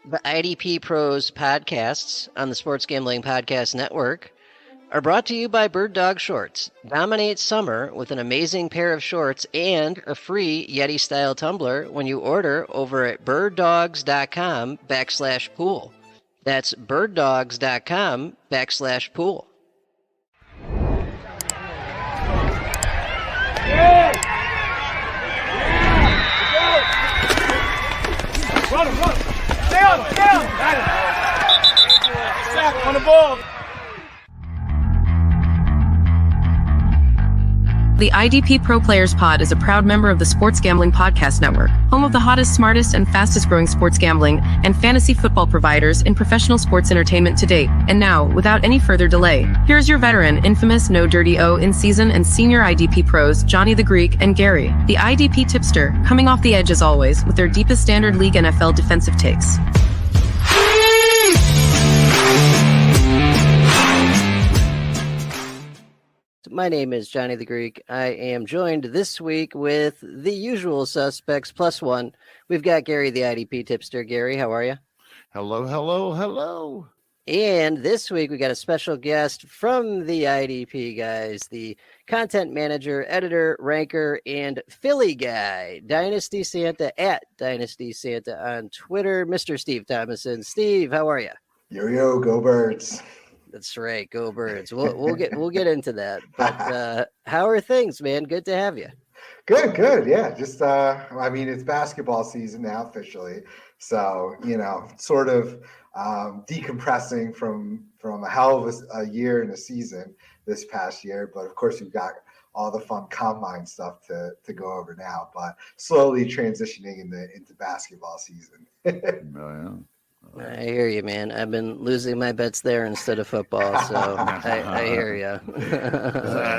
The IDP Pros podcasts on the Sports Gambling Podcast Network are brought to you by Bird Dog Shorts. Dominate summer with an amazing pair of shorts and a free Yeti-style tumbler when you order over at birddogs.com/pool. That's birddogs.com/pool. Run. Stay on. Sack on the ball. The IDP Pro Players Pod is a proud member of the Sports Gambling Podcast Network, home of the hottest, smartest, and fastest growing sports gambling and fantasy football providers in professional sports entertainment to date. And now, without any further delay, here's your veteran, infamous, no dirty O in season and senior IDP pros, Johnny the Greek and Gary, the IDP tipster, coming off the edge as always with their deepest standard league NFL defensive takes. My name is Johnny the Greek. I am joined this week with the usual suspects plus one. We've got Gary, the IDP tipster. Gary, how are you? Hello. And this week we got a special guest from the IDP guys, the content manager, editor, ranker, and Philly guy, Dynasty Santa at Dynasty Santa on Twitter, Mr. Steve Tomasin. Steve, how are you? Yo, go Birds. That's right. Go Birds. We'll get into that. But how are things, man? Good to have you. Good. Yeah. Just, it's basketball season now officially. So, sort of decompressing from a hell of a year and a season this past year. But of course, we've got all the fun combine stuff to go over now, but slowly transitioning into basketball season. I hear you, man. I've been losing my bets there instead of football, so I hear you.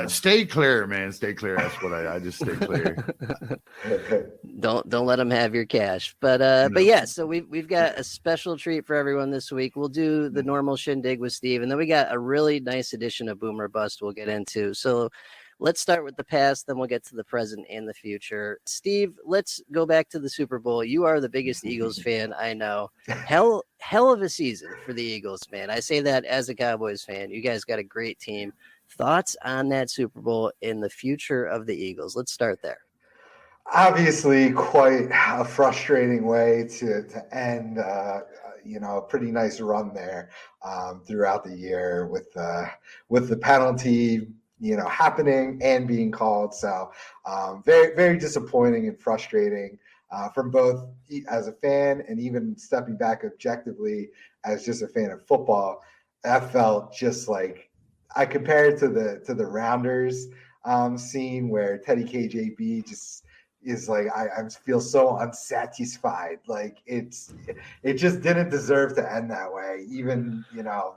Stay clear, man. Stay clear. That's what I just stay clear. Don't let them have your cash. But yeah, so we've got a special treat for everyone this week. We'll do the normal shindig with Steve, and then we got a really nice edition of Boomer Bust we'll get into. So let's start with the past, then we'll get to the present and the future. Steve, let's go back to the Super Bowl. You are the biggest Eagles fan I know. Hell of a season for the Eagles, man. I say that as a Cowboys fan. You guys got a great team. Thoughts on that Super Bowl and the future of the Eagles? Let's start there. Obviously, quite a frustrating way to end, a pretty nice run there throughout the year with the penalty happening and being called. So very, very disappointing and frustrating from both as a fan and even stepping back objectively as just a fan of football. That felt just like I compare it to the Rounders scene where Teddy KJB just is like, I feel so unsatisfied. Like it just didn't deserve to end that way. Even,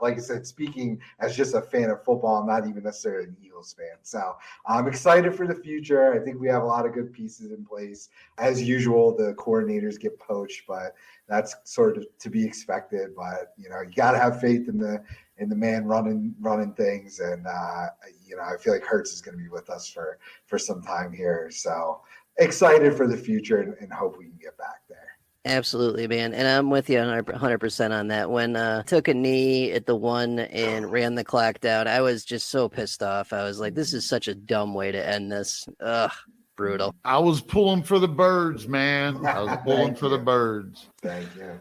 like I said, speaking as just a fan of football, I'm not even necessarily an Eagles fan. So I'm excited for the future. I think we have a lot of good pieces in place. As usual, the coordinators get poached, but that's sort of to be expected. But, you got to have faith in the man running things. And, I feel like Hurts is going to be with us for some time here. So excited for the future and hope we can get back there. Absolutely, man. And I'm with you 100% on that. When took a knee at the one and ran the clock down, I was just so pissed off. I was like, this is such a dumb way to end this. Ugh, brutal. I was pulling for the Birds, man. I was pulling for the Birds. Thank you.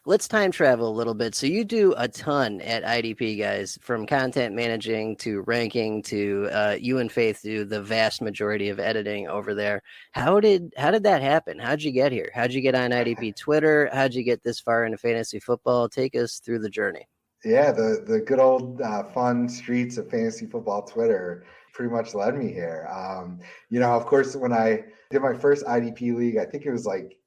Let's time travel a little bit. So you do a ton at IDP, guys, from content managing to ranking to you and Faith do the vast majority of editing over there. How did that happen? How'd you get here? How'd you get on IDP Twitter? How'd you get this far into fantasy football? Take us through the journey. Yeah, the good old fun streets of fantasy football Twitter pretty much led me here. Of course, when I did my first IDP league, I think it was like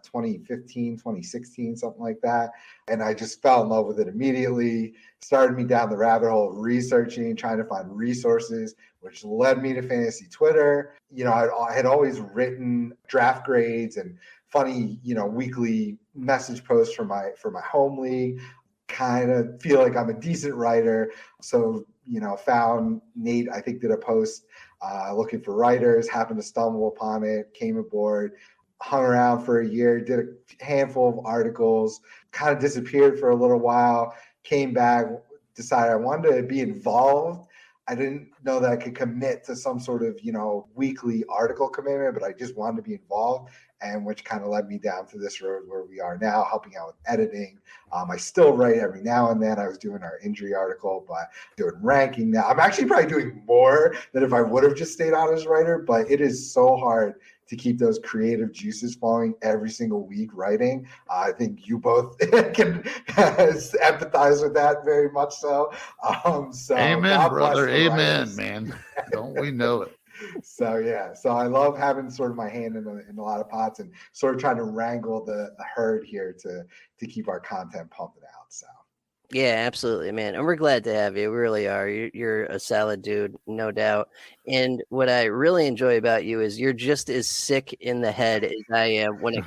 2015, 2016, something like that. And I just fell in love with it immediately, started me down the rabbit hole of researching, trying to find resources, which led me to fantasy Twitter. I had always written draft grades and funny, weekly message posts for my home league. Kind of feel like I'm a decent writer. So, found Nate, I think, did a post looking for writers, happened to stumble upon it, came aboard. hung around for a year, did a handful of articles, kind of disappeared for a little while, came back, decided I wanted to be involved. I didn't know that I could commit to some sort of, weekly article commitment, but I just wanted to be involved, and which kind of led me down to this road where we are now, helping out with editing. I still write every now and then. I was doing our injury article, but doing ranking now. I'm actually probably doing more than if I would have just stayed on as writer, but it is so hard to keep those creative juices flowing every single week writing. I think you both can empathize with that very much so. Amen, brother. Amen, man. Don't we know it? So I love having sort of my hand in a lot of pots and sort of trying to wrangle the herd here to keep our content pumping out. So. Yeah, absolutely, man. And we're glad to have you. We really are. You're a solid dude, no doubt. And what I really enjoy about you is you're just as sick in the head as I am when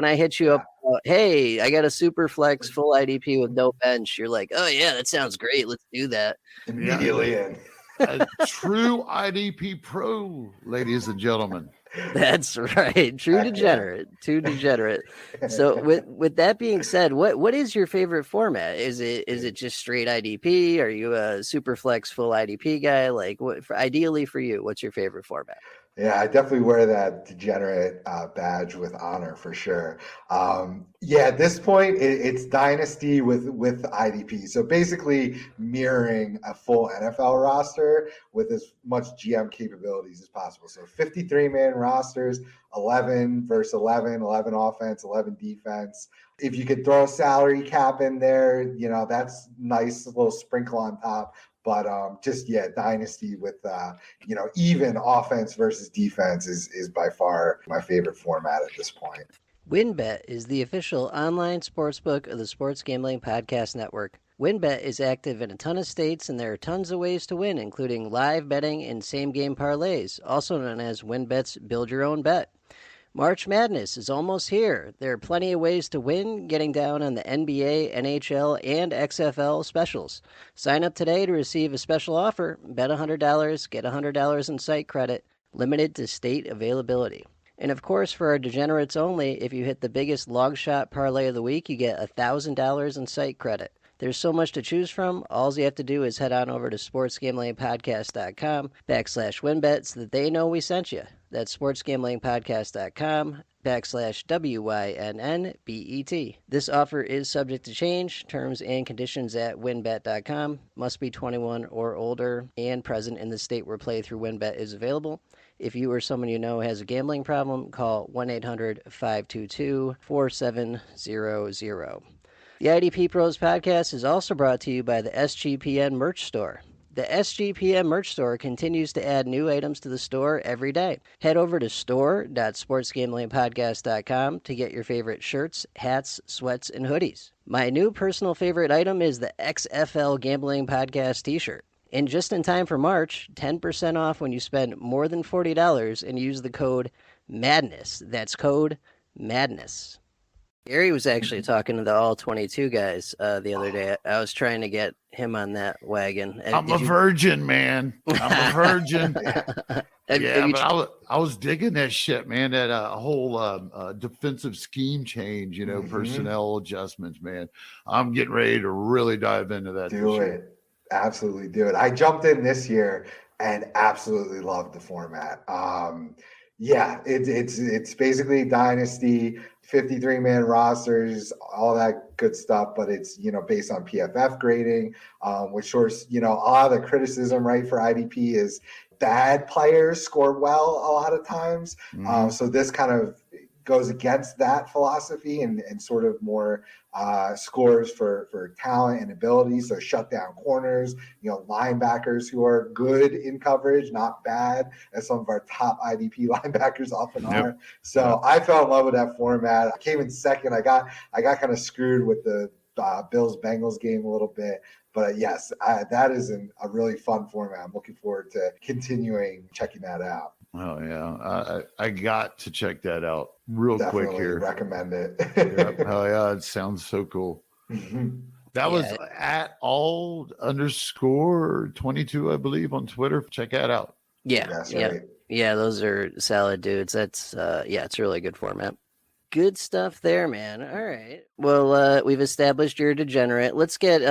I hit you up, hey, I got a super flex full IDP with no bench. You're like, oh yeah, that sounds great. Let's do that. Immediately in. A true IDP pro, ladies and gentlemen. That's right. True degenerate. Too degenerate. So with that being said, what is your favorite format? Is it just straight IDP? Are you a super flex full IDP guy? Like ideally for you, what's your favorite format? Yeah, I definitely wear that degenerate badge with honor for sure. At this point, it's Dynasty with IDP. So basically mirroring a full NFL roster with as much GM capabilities as possible. So 53-man rosters, 11 versus 11, 11 offense, 11 defense. If you could throw a salary cap in there, that's nice little sprinkle on top. But Dynasty with even offense versus defense is by far my favorite format at this point. WinBet is the official online sportsbook of the Sports Gambling Podcast Network. WinBet is active in a ton of states, and there are tons of ways to win, including live betting and same-game parlays, also known as WinBet's Build Your Own Bet. March Madness is almost here. There are plenty of ways to win, getting down on the NBA, NHL, and XFL specials. Sign up today to receive a special offer. Bet $100, get $100 in site credit, limited to state availability. And of course, for our degenerates only, if you hit the biggest log shot parlay of the week, you get $1,000 in site credit. There's so much to choose from. All you have to do is head on over to sportsgamblingpodcast.com/WinBet so that they know we sent you. That's sportsgamblingpodcast.com/WYNNBET. This offer is subject to change. Terms and conditions at winbet.com. Must be 21 or older and present in the state where playthrough WinBet is available. If you or someone you know has a gambling problem, call 1-800-522-4700. The IDP Pros podcast is also brought to you by the SGPN merch store. The SGPM merch store continues to add new items to the store every day. Head over to store.sportsgamblingpodcast.com to get your favorite shirts, hats, sweats, and hoodies. My new personal favorite item is the XFL Gambling Podcast t-shirt. And just in time for March, 10% off when you spend more than $40 and use the code MADNESS. That's code MADNESS. Gary was actually talking to the All-22 guys the other day. I was trying to get him on that wagon. I'm a virgin, man. I'm a virgin. But I was digging that shit, man. That whole defensive scheme change, personnel adjustments, man. I'm getting ready to really dive into that. Do it. Absolutely do it. I jumped in this year and absolutely loved the format. It's basically Dynasty, 53-man rosters, all that good stuff, but it's, based on PFF grading, which source, a lot of the criticism, right, for IDP is bad players score well a lot of times. So this kind of goes against that philosophy and sort of more scores for talent and ability. So shut down corners, linebackers who are good in coverage, not bad, as some of our top IDP linebackers often are. So I fell in love with that format. I came in second. I got kind of screwed with the Bills-Bengals game a little bit. But yes, that is a really fun format. I'm looking forward to continuing checking that out. Oh yeah, I got to check that out real Definitely quick here. Recommend it. Yep. Oh yeah, it sounds so cool. That was at all_22, I believe, on Twitter. Check that out. Yeah, That's yeah. right. Yeah, those are solid dudes. That's it's a really good format. Good stuff there, man. All right. Well, we've established you're a degenerate. Let's get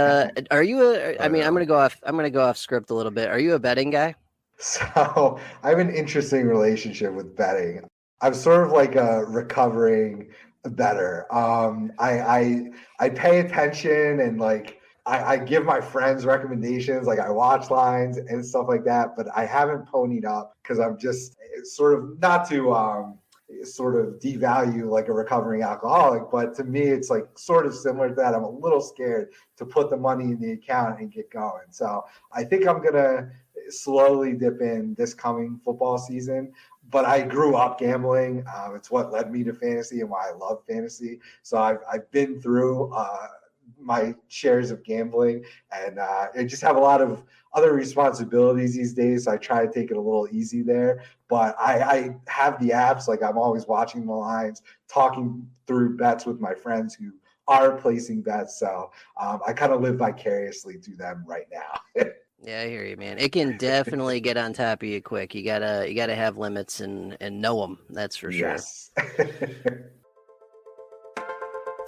are you I'm going to go off script a little bit. Are you a betting guy? So I have an interesting relationship with betting. I'm sort of like a recovering bettor. I pay attention and like I give my friends recommendations, like I watch lines and stuff like that, but I haven't ponied up because I'm just sort of not to sort of devalue like a recovering alcoholic, but to me it's like sort of similar to that. I'm a little scared to put the money in the account and get going. So I think I'm gonna slowly dip in this coming football season, but I grew up gambling. It's what led me to fantasy and why I love fantasy. So I've been through my shares of gambling, and I just have a lot of other responsibilities these days. So I try to take it a little easy there, but I have the apps. Like I'm always watching the lines, talking through bets with my friends who are placing bets. So I kind of live vicariously through them right now. Yeah, I hear you, man. It can definitely get on top of you quick. You gotta have limits and know them. That's for sure. Yes.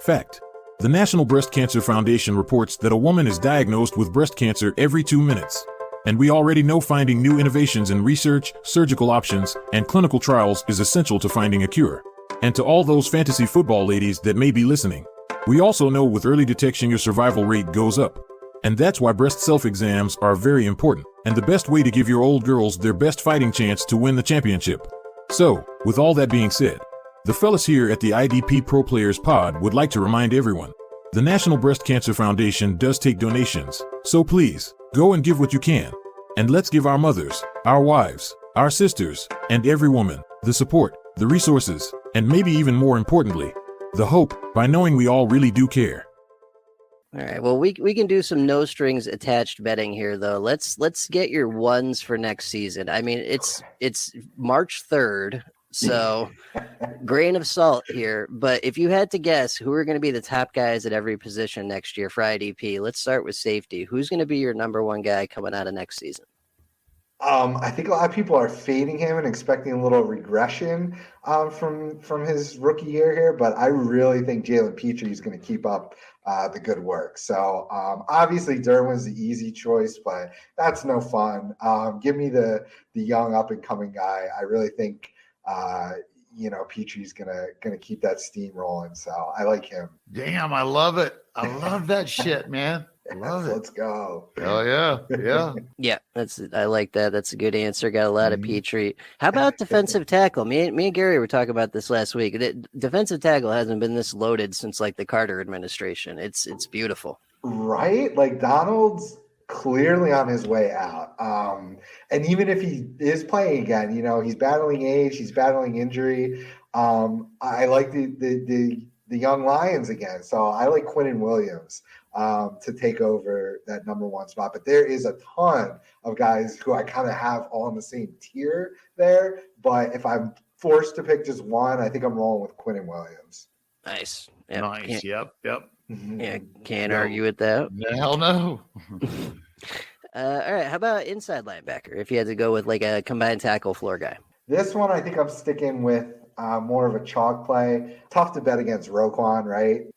Fact. The National Breast Cancer Foundation reports that a woman is diagnosed with breast cancer every 2 minutes. And we already know finding new innovations in research, surgical options, and clinical trials is essential to finding a cure. And to all those fantasy football ladies that may be listening, we also know with early detection your survival rate goes up. And that's why breast self-exams are very important, and the best way to give your old girls their best fighting chance to win the championship. So, with all that being said, the fellas here at the IDP Pro Players Pod would like to remind everyone, the National Breast Cancer Foundation does take donations, so please, go and give what you can. And let's give our mothers, our wives, our sisters, and every woman, the support, the resources, and maybe even more importantly, the hope, by knowing we all really do care. All right. Well, we can do some no strings attached betting here, though. Let's get your ones for next season. I mean, it's March 3rd. So grain of salt here, but if you had to guess who are going to be the top guys at every position next year for IDP, let's start with safety. Who's going to be your number one guy coming out of next season? I think a lot of people are fading him and expecting a little regression from his rookie year here, but I really think Jalen Pitre is going to keep up the good work. So obviously Derwin's the easy choice, but that's no fun. Give me the young up and coming guy. I really think Petre's gonna keep that steam rolling. So I like him. Damn, I love it. I love that shit, man. I love it. Let's go. Oh yeah. Yeah, I like that. That's a good answer. Got a lot of Pitre. How about defensive tackle? Me and Gary were talking about this last week. Defensive tackle hasn't been this loaded since like the Carter administration. It's beautiful. Right? Like Donald's clearly on his way out. And even if he is playing again, he's battling age, he's battling injury. I like the young Lions again. So I like Quinnen Williams to take over that number one spot. But there is a ton of guys who I kind of have all in the same tier there. But if I'm forced to pick just one, I think I'm rolling with Quinnen Williams. Nice. Yep. Nice. Yep. Yeah, can't argue with that. Hell no. All right, how about inside linebacker? If you had to go with like a combined tackle floor guy, this one I think I'm sticking with more of a chalk play. Tough to bet against Roquan, right?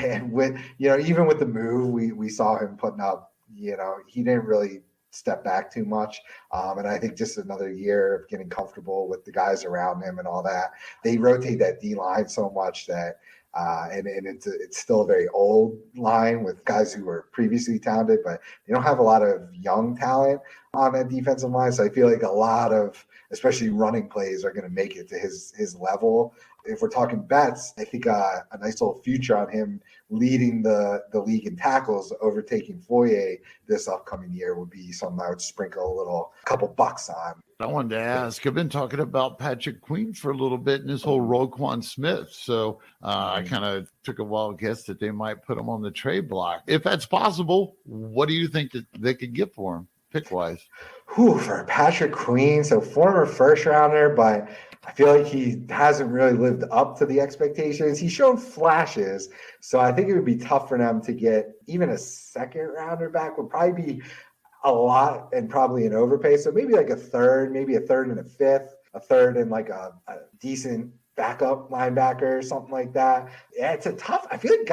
And with even with the move, we saw him putting up. He didn't really step back too much, and I think just another year of getting comfortable with the guys around him and all that. They rotate that D line so much that. And it's still a very old line with guys who were previously talented, but they don't have a lot of young talent on that defensive line. So I feel like a lot of, especially running plays, are going to make it to his level. If we're talking bets, I think a nice little future on him leading the league in tackles, overtaking Foye this upcoming year would be something I would sprinkle a couple bucks on. I wanted to ask, I've been talking about Patrick Queen for a little bit and this whole Roquan Smith. So I kind of took a wild guess that they might put him on the trade block. If that's possible, what do you think that they could get for him, pick-wise? For Patrick Queen, so former first rounder, but I feel like he hasn't really lived up to the expectations. He's shown flashes, so I think it would be tough for them to get even a second rounder back. Would probably be, a lot and probably an overpay. So maybe like a third and a fifth, a third and like a decent backup linebacker or something like that. Yeah, it's a tough. I feel like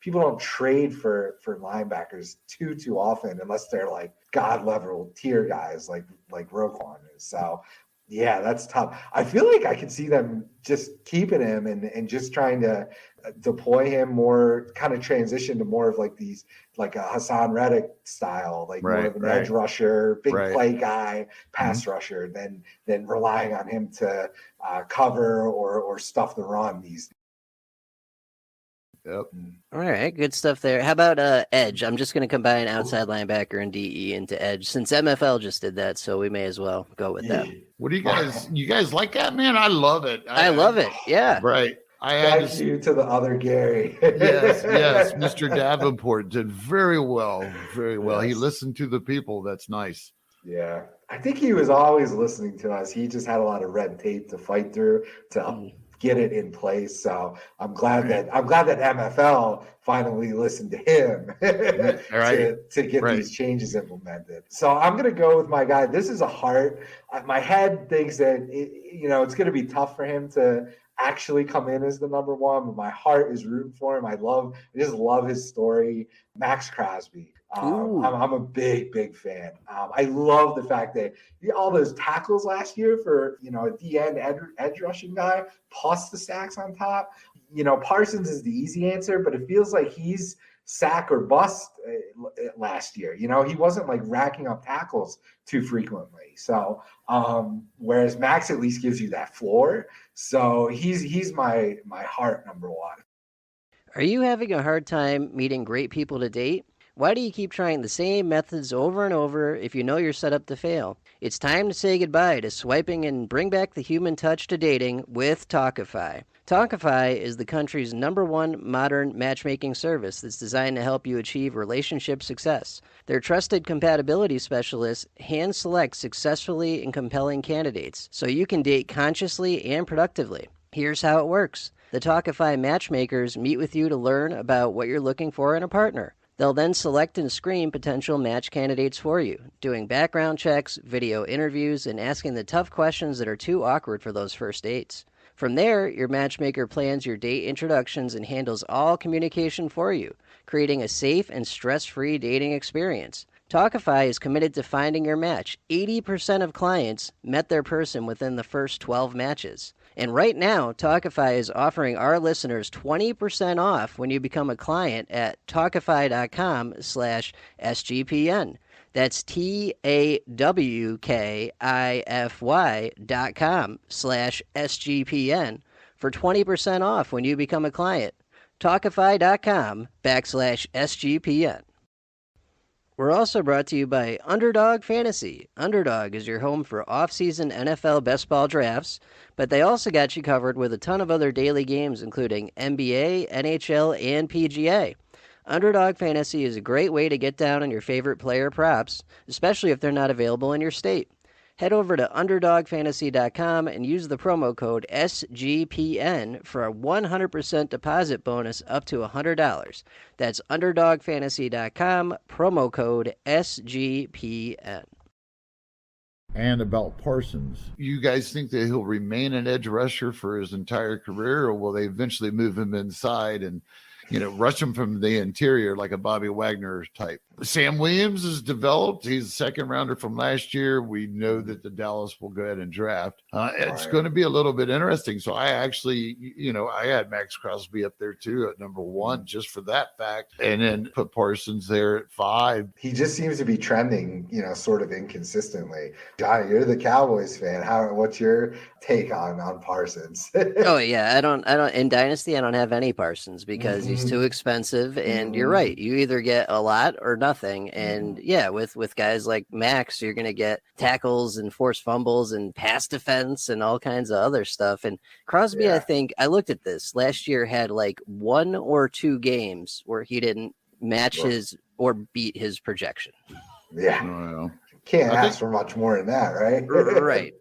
people don't trade for linebackers too often unless they're like god level tier guys like Roquan is. So yeah, that's tough. I feel like I could see them just keeping him and just trying to deploy him more, kind of transition to more of like these, like a Hassan Reddick style, like more of an edge rusher, big play guy, pass rusher, than relying on him to cover or stuff the run these. Yep. All right, good stuff there. How about edge? I'm just going to combine outside linebacker and DE into edge since MFL just did that, so we may as well go with that. What do you guys like that, man? I love it. I love it. Yeah. Right. Thank you to the other Gary. yes. Mr. Davenport did very well. Yes. He listened to the people. That's nice. Yeah. I think he was always listening to us. He just had a lot of red tape to fight through to get it in place. So I'm glad that MFL finally listened to him to get these changes implemented. So I'm going to go with my guy. This is a heart. My head thinks that it's going to be tough for him to actually come in as the number one, but my heart is rooting for him. I just love his story. Max Crosby. I'm a big fan. I love the fact that all those tackles last year for, a D-end edge rushing guy, plus the sacks on top. Parsons is the easy answer, but it feels like he's sack or bust last year. He wasn't like racking up tackles too frequently. So whereas Max at least gives you that floor. So he's my heart number one. Are you having a hard time meeting great people to date? Why do you keep trying the same methods over and over if you know you're set up to fail? It's time to say goodbye to swiping and bring back the human touch to dating with Talkify. Talkify is the country's #1 modern matchmaking service that's designed to help you achieve relationship success. Their trusted compatibility specialists hand-select successfully and compelling candidates so you can date consciously and productively. Here's how it works. The Talkify matchmakers meet with you to learn about what you're looking for in a partner. They'll then select and screen potential match candidates for you, doing background checks, video interviews, and asking the tough questions that are too awkward for those first dates. From there, your matchmaker plans your date introductions and handles all communication for you, creating a safe and stress-free dating experience. Talkify is committed to finding your match. 80% of clients met their person within the first 12 matches. And right now, Talkify is offering our listeners 20% off when you become a client at Talkify.com/SGPN. That's TAWKIFY.com/SGPN for 20% off when you become a client. Talkify.com/SGPN. We're also brought to you by Underdog Fantasy. Underdog is your home for off-season NFL best ball drafts, but they also got you covered with a ton of other daily games, including NBA, NHL, and PGA. Underdog Fantasy is a great way to get down on your favorite player props, especially if they're not available in your state. Head over to UnderdogFantasy.com and use the promo code SGPN for a 100% deposit bonus up to $100. That's UnderdogFantasy.com, promo code SGPN. And about Parsons, you guys think that he'll remain an edge rusher for his entire career, or will they eventually move him inside and rush him from the interior like a Bobby Wagner type? Sam Williams is developed. He's a second rounder from last year. We know that the Dallas will go ahead and draft. It's going to be a little bit interesting. So I actually, I had Max Crosby up there too at number 1 just for that fact, and then put Parsons there at 5. He just seems to be trending, sort of inconsistently. Johnny, you're the Cowboys fan. What's your take on Parsons? Oh yeah, I don't in Dynasty I don't have any Parsons because he's too expensive, and you're right. You either get a lot or nothing. And yeah, with guys like Max, you're going to get tackles and forced fumbles and pass defense and all kinds of other stuff. And Crosby, I think I looked at this last year, had like 1 or 2 games where he didn't match his or beat his projection. Yeah. Can't ask for much more than that, right? Right.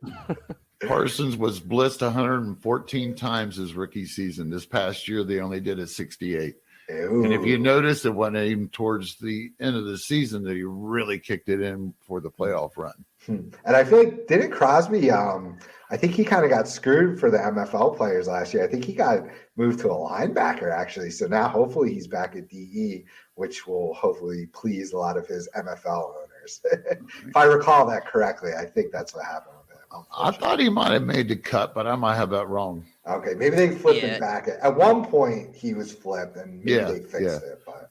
Parsons was blitzed 114 times his rookie season. This past year, they only did it 68. Ooh. And if you notice, it wasn't even towards the end of the season that he really kicked it in for the playoff run. And I feel like, didn't Crosby, I think he kind of got screwed for the MFL players last year. I think he got moved to a linebacker, actually. So now hopefully he's back at DE, which will hopefully please a lot of his MFL owners. If I recall that correctly, I think that's what happened with him. I thought he might have made the cut, but I might have that wrong. Okay, maybe they flipped him back. At one point, he was flipped, and maybe they fixed it. But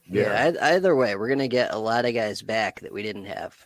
either way, we're going to get a lot of guys back that we didn't have,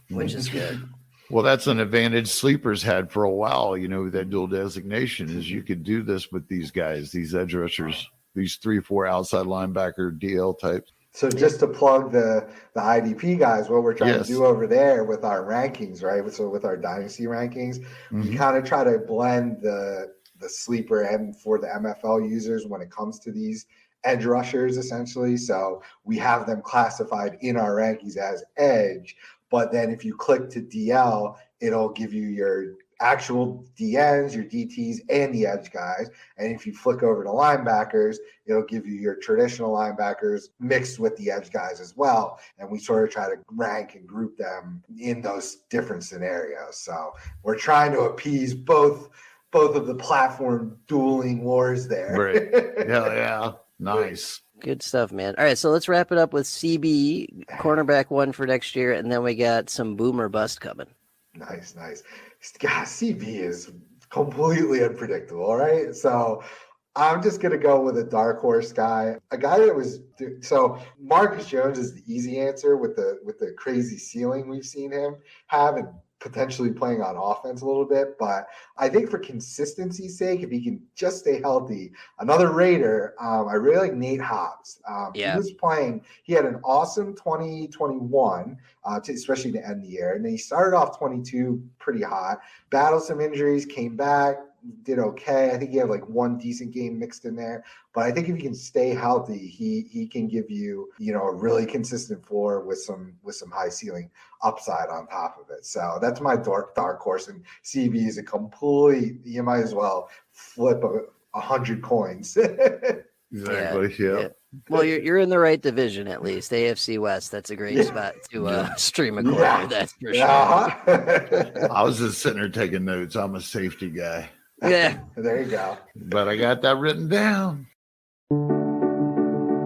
which is good. Well, that's an advantage sleepers had for a while, that dual designation is you could do this with these guys, these edge rushers, these 3-4 outside linebacker DL types. So just to plug the IDP guys, what we're trying to do over there with our rankings, right? So with our Dynasty rankings, we kind of try to blend the sleeper and for the MFL users when it comes to these edge rushers, essentially. So we have them classified in our rankings as edge, but then if you click to DL, it'll give you your actual DNs, your DTs, and the edge guys. And if you flick over to linebackers, it'll give you your traditional linebackers mixed with the edge guys as well. And we sort of try to rank and group them in those different scenarios. So we're trying to appease both of the platform dueling wars there. Right. Yeah. Nice. Good stuff, man. All right, so let's wrap it up with CB, cornerback 1 for next year, and then we got some boomer bust coming. Nice. God, CB is completely unpredictable, all right? So I'm just going to go with a dark horse guy, a guy that was – so Marcus Jones is the easy answer with the crazy ceiling we've seen him have and potentially playing on offense a little bit. But I think for consistency's sake, if he can just stay healthy, another Raider, I really like Nate Hobbs. He was playing – he had an awesome 2021, especially to end the year. And then he started off 22 pretty hot, battled some injuries, came back, did okay. I think he had like one decent game mixed in there. But I think if he can stay healthy, he can give you, a really consistent floor with some high ceiling upside on top of it. So that's my dark horse. And CB is a complete, you might as well flip 100 coins. Exactly. Yeah. Well, you're in the right division at least. AFC West. That's a great spot to stream a corner. That's for sure. I was just sitting there taking notes. I'm a safety guy. Yeah. There you go. But I got that written down.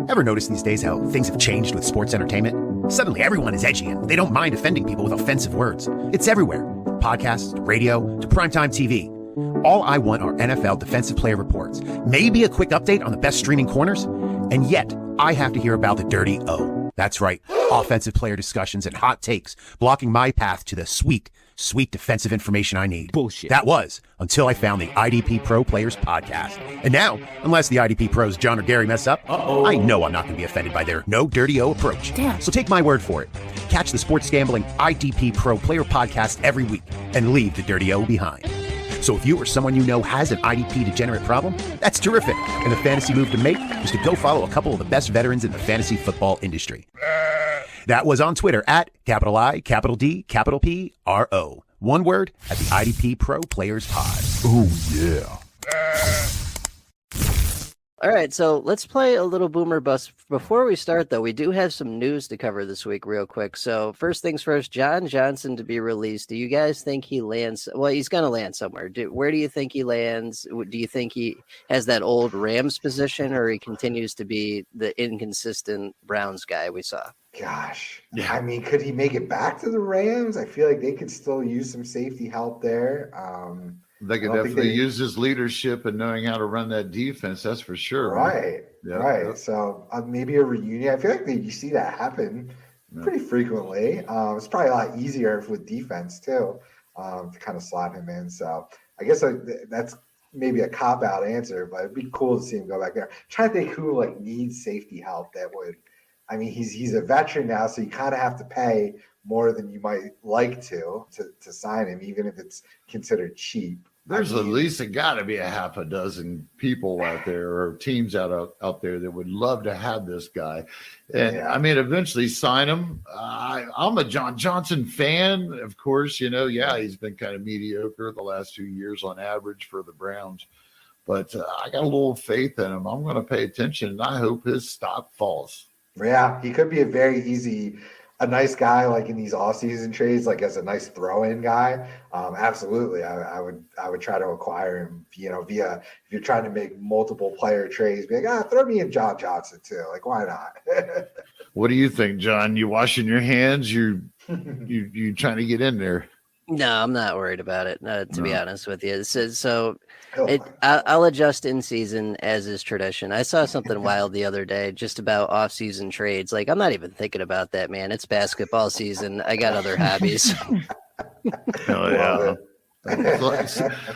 Ever notice these days how things have changed with sports entertainment? Suddenly everyone is edgy and they don't mind offending people with offensive words. It's everywhere. From podcasts, to radio, to primetime TV. All I want are NFL defensive player reports. Maybe a quick update on the best streaming corners. And yet, I have to hear about the dirty O. That's right. Offensive player discussions and hot takes blocking my path to the sweet defensive information I need. Bullshit. That was until I found the IDP Pro Players Podcast. And now, unless the IDP Pros John or Gary mess up, I know I'm not going to be offended by their no dirty O approach. Damn. So take my word for it. Catch the sports gambling IDP Pro Player Podcast every week and leave the dirty O behind. So if you or someone you know has an IDP degenerate problem, that's terrific. And the fantasy move to make is to go follow a couple of the best veterans in the fantasy football industry. That was on Twitter at I, D, P, RO. One word at the IDP Pro Players Pod. Oh, yeah. All right, so let's play a little boomer bust. Before we start, though, we do have some news to cover this week real quick. So first things first, John Johnson to be released. Do you guys think he lands? Well, he's going to land somewhere. Where do you think he lands? Do you think he has that old Rams position, or he continues to be the inconsistent Browns guy we saw? Gosh. Yeah. I mean, could he make it back to the Rams? I feel like they could still use some safety help there. They could definitely use his leadership and knowing how to run that defense. That's for sure. Right. Yep. Right. Yep. So maybe a reunion. I feel like you see that happen pretty frequently. It's probably a lot easier with defense too, to kind of slot him in. So I guess that's maybe a cop-out answer, but it'd be cool to see him go back there. I'm trying to think who needs safety help that would. I mean, he's a veteran now, so you kind of have to pay more than you might like to sign him, even if it's considered cheap. There's at least got to be a half a dozen people out there or teams out there that would love to have this guy. And I mean, eventually sign him. I'm a John Johnson fan, of course. He's been kind of mediocre the last 2 years on average for the Browns. but I got a little faith in him. I'm going to pay attention, and I hope his stock falls. Yeah, he could be a nice guy like in these off-season trades, like as a nice throw-in guy. Absolutely, I would try to acquire him. Via if you're trying to make multiple player trades, be like, throw me in John Johnson too. Like, why not? What do you think, John? You washing your hands? You trying to get in there? No, I'm not worried about it. To be honest with you, I'll adjust in season as is tradition. I saw something wild the other day just about off season trades. Like, I'm not even thinking about that, man. It's basketball season. I got other hobbies. Oh yeah,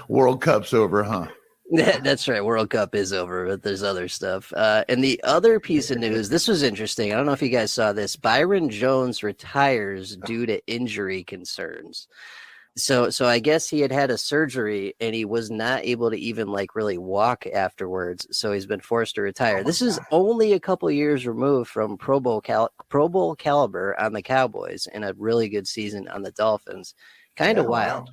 World Cup's over, huh? That's right. World Cup is over, but there's other stuff. And the other piece of news, this was interesting. I don't know if you guys saw this. Byron Jones retires due to injury concerns. So I guess he had a surgery and he was not able to even really walk afterwards. So he's been forced to retire. This is only a couple years removed from Pro Bowl caliber on the Cowboys and a really good season on the Dolphins. Kind of wild.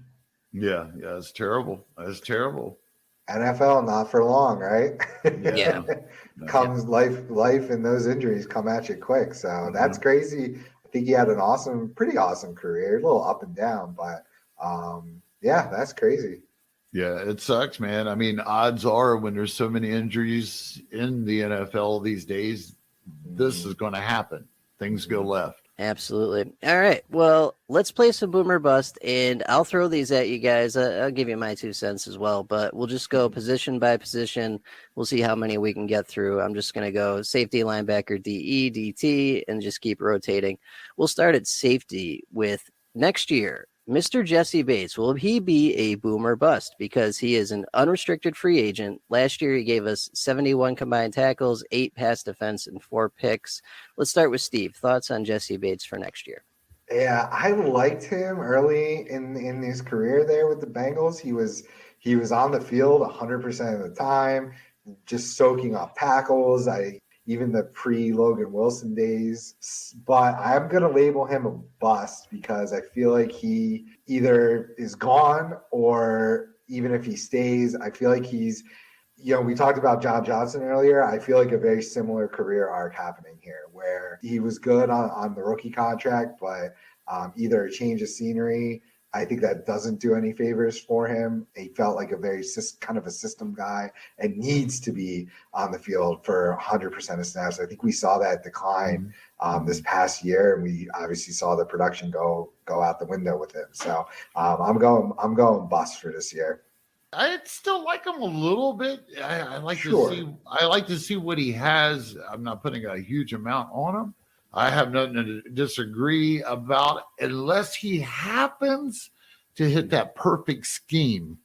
Yeah, it's terrible. That's terrible. NFL, not for long, right? Yeah. Comes life and those injuries come at you quick. So that's crazy. I think he had an pretty awesome career, a little up and down, but that's crazy. Yeah, it sucks, man. I mean, odds are when there's so many injuries in the NFL these days, this is going to happen. Things go left. Absolutely. All right. Well, let's play some Boomer Bust, and I'll throw these at you guys. I'll give you my 2 cents as well, but we'll just go position by position. We'll see how many we can get through. I'm just going to go safety, linebacker, DE, DT, and just keep rotating. We'll start at safety with next year. Mr. Jessie Bates, will he be a boomer bust? Because he is an unrestricted free agent. Last year, he gave us 71 combined tackles, 8 pass defense, and 4 picks. Let's start with Steve. Thoughts on Jessie Bates for next year? Yeah, I liked him early in his career there with the Bengals. He was on the field 100% of the time, just soaking up tackles. Even the pre-Logan Wilson days. But I'm going to label him a bust because I feel like he either is gone or even if he stays, I feel like he's, we talked about John Johnson earlier. I feel like a very similar career arc happening here where he was good on the rookie contract, but either a change of scenery, I think that doesn't do any favors for him. He felt like a very kind of a system guy and needs to be on the field for 100% of snaps. I think we saw that decline this past year, and we obviously saw the production go out the window with him. So I'm going bust for this year. I still like him a little bit. I like to see what he has. I'm not putting a huge amount on him. I have nothing to disagree about unless he happens to hit that perfect scheme.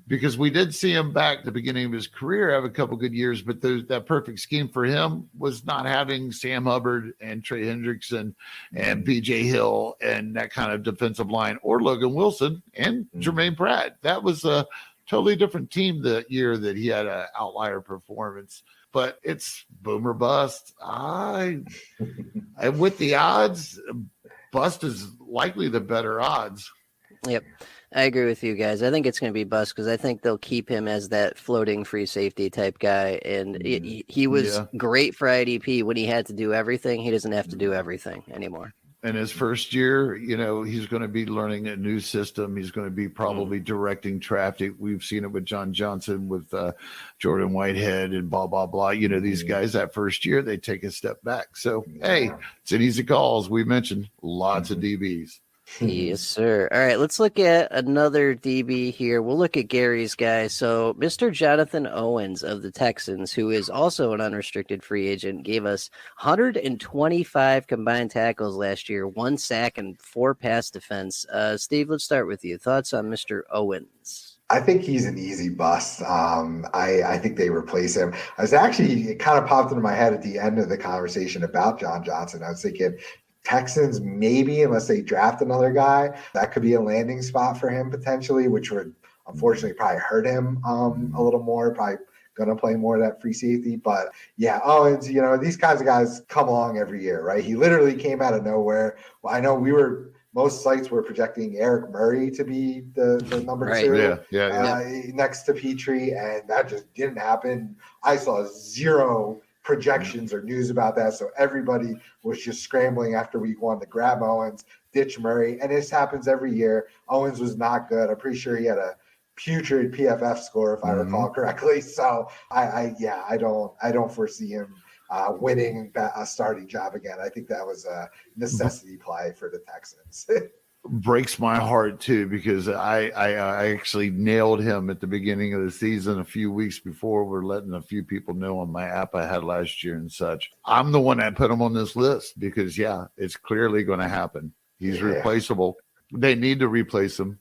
Because we did see him back at the beginning of his career have a couple good years, but that perfect scheme for him was not having Sam Hubbard and Trey Hendrickson and BJ Hill and that kind of defensive line, or Logan Wilson and Jermaine Pratt. That was a totally different team that year that he had an outlier performance. But it's boomer bust. With the odds, bust is likely the better odds. Yep. I agree with you guys. I think it's going to be bust because I think they'll keep him as that floating free safety type guy. And he was great for IDP when he had to do everything. He doesn't have to do everything anymore. In his first year, he's going to be learning a new system. He's going to be probably directing traffic. We've seen it with John Johnson, with Jordan Whitehead and blah, blah, blah. These guys that first year, they take a step back. So, hey, it's an easy call. As we mentioned, lots of DBs. Yes, sir. All right, let's look at another DB here. We'll look at Gary's guy. So Mr. Jonathon Owens of the Texans, who is also an unrestricted free agent, gave us 125 combined tackles last year, 1 sack and 4 pass defense. Steve, let's start with you. Thoughts on Mr. Owens? I think he's an easy bust. I think they replace him. It kind of popped into my head at the end of the conversation about John Johnson. I was thinking, Texans, maybe, unless they draft another guy, that could be a landing spot for him potentially, which would unfortunately probably hurt him a little more, probably going to play more of that free safety. But yeah, Owens, these kinds of guys come along every year, right? He literally came out of nowhere. Well, I know we were most sites were projecting Eric Murray to be the number two next to Pitre, and that just didn't happen. I saw zero projections or news about that, so everybody was just scrambling after week 1 to grab Owens, ditch Murray, and this happens every year. Owens was not good. I'm pretty sure he had a putrid PFF score, if I recall correctly. So I don't foresee him winning a starting job again. I think that was a necessity play for the Texans. Breaks my heart too, because I actually nailed him at the beginning of the season a few weeks before. We're letting a few people know on my app I had last year and such. I'm the one that put him on this list because it's clearly going to happen. He's replaceable. They need to replace him.